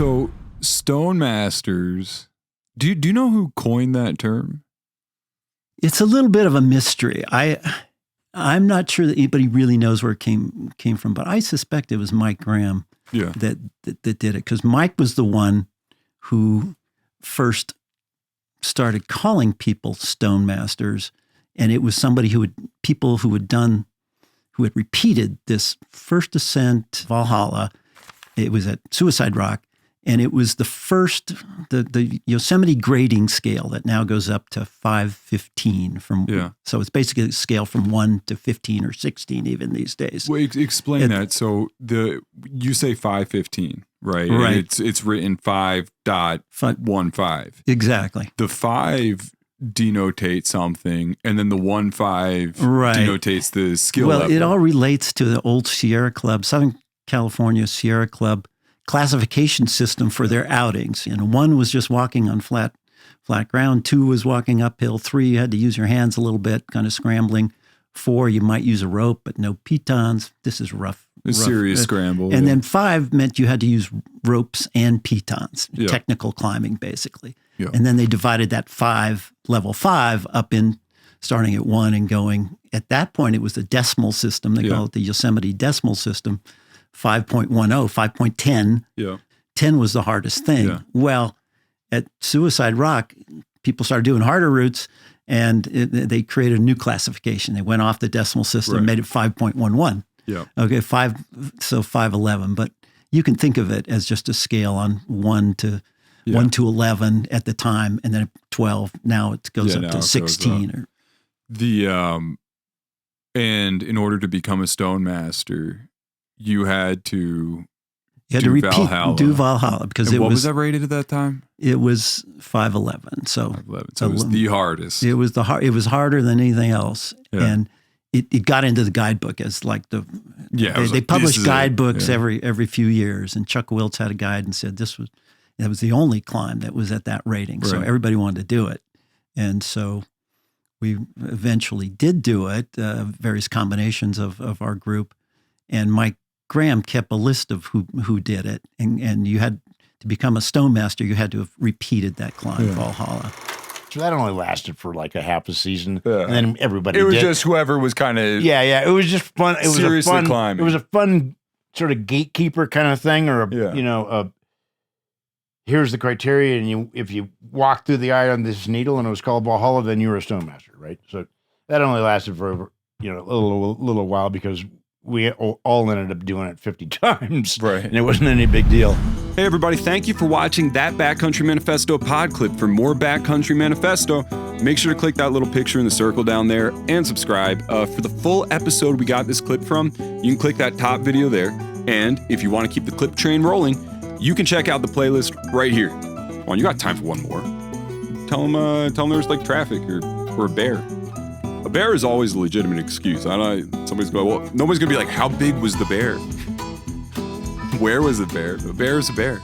So Stonemasters, do you know who coined that term? It's a little bit of a mystery. I'm not sure that anybody really knows where it came from, but I suspect it was Mike Graham that did it, because Mike was the one who first started calling people Stonemasters, and it was somebody who had repeated this first ascent Valhalla. It was at Suicide Rock, and it was the first, the Yosemite grading scale that now goes up to 515 so it's basically a scale from 1 to 15 or 16 even these days. Well, explain that. So you say 515, right? Right. And it's written 5.15. Exactly. The 5 denotates something, and then the 15 denotates the skill level. Well, it all relates to the old Sierra Club, Southern California Sierra Club classification system for their outings. 1 was just walking on flat ground. 2 was walking uphill. 3, you had to use your hands a little bit, kind of scrambling. 4, you might use a rope, but no pitons. This is rough. A serious scramble. And then 5 meant you had to use ropes and pitons, technical climbing, basically. Yeah. And then they divided that level 5 up in starting at 1 and going. At that point, it was the decimal system. They call it the Yosemite decimal system. 5.10, 5.10. Yeah. 10 was the hardest thing. Yeah. Well, at Suicide Rock, people started doing harder routes, and they created a new classification. They went off the decimal system, made it 5.11. Yeah. Okay, 511. But you can think of it as just a scale on 1 to 11 at the time, and then 12. Now it goes up to 16. And in order to become a Stonemaster, you had to do Valhalla because what was that rated at that time? It was 511. So 511. So it was the hardest. It was it was harder than anything else, and it got into the guidebook as like they published guidebooks every few years, and Chuck Wiltz had a guide and said that was the only climb that was at that rating, so everybody wanted to do it, and so we eventually did do it. Various combinations of our group, and Mike Graham kept a list of who did it, and you had to become a Stonemaster. You had to have repeated that climb, Valhalla. So that only lasted for like a half a season, and then everybody. It was just whoever was kind of It was just fun. It was seriously fun climbing. It was a fun sort of gatekeeper kind of thing, or here's the criteria, and if you walk through the eye on this needle and it was called Valhalla, then you were a Stonemaster, right? So that only lasted for a little while because we all ended up doing it 50 times. Right. And it wasn't any big deal. Hey, everybody. Thank you for watching that Backcountry Manifesto pod clip. For more Backcountry Manifesto, make sure to click that little picture in the circle down there and subscribe. For the full episode we got this clip from, you can click that top video there. And if you want to keep the clip train rolling, you can check out the playlist right here. Well, you got time for one more. Tell them there's like traffic or a bear. A bear is always a legitimate excuse. Somebody's going, well, nobody's going to be like, how big was the bear? Where was the bear? A bear is a bear.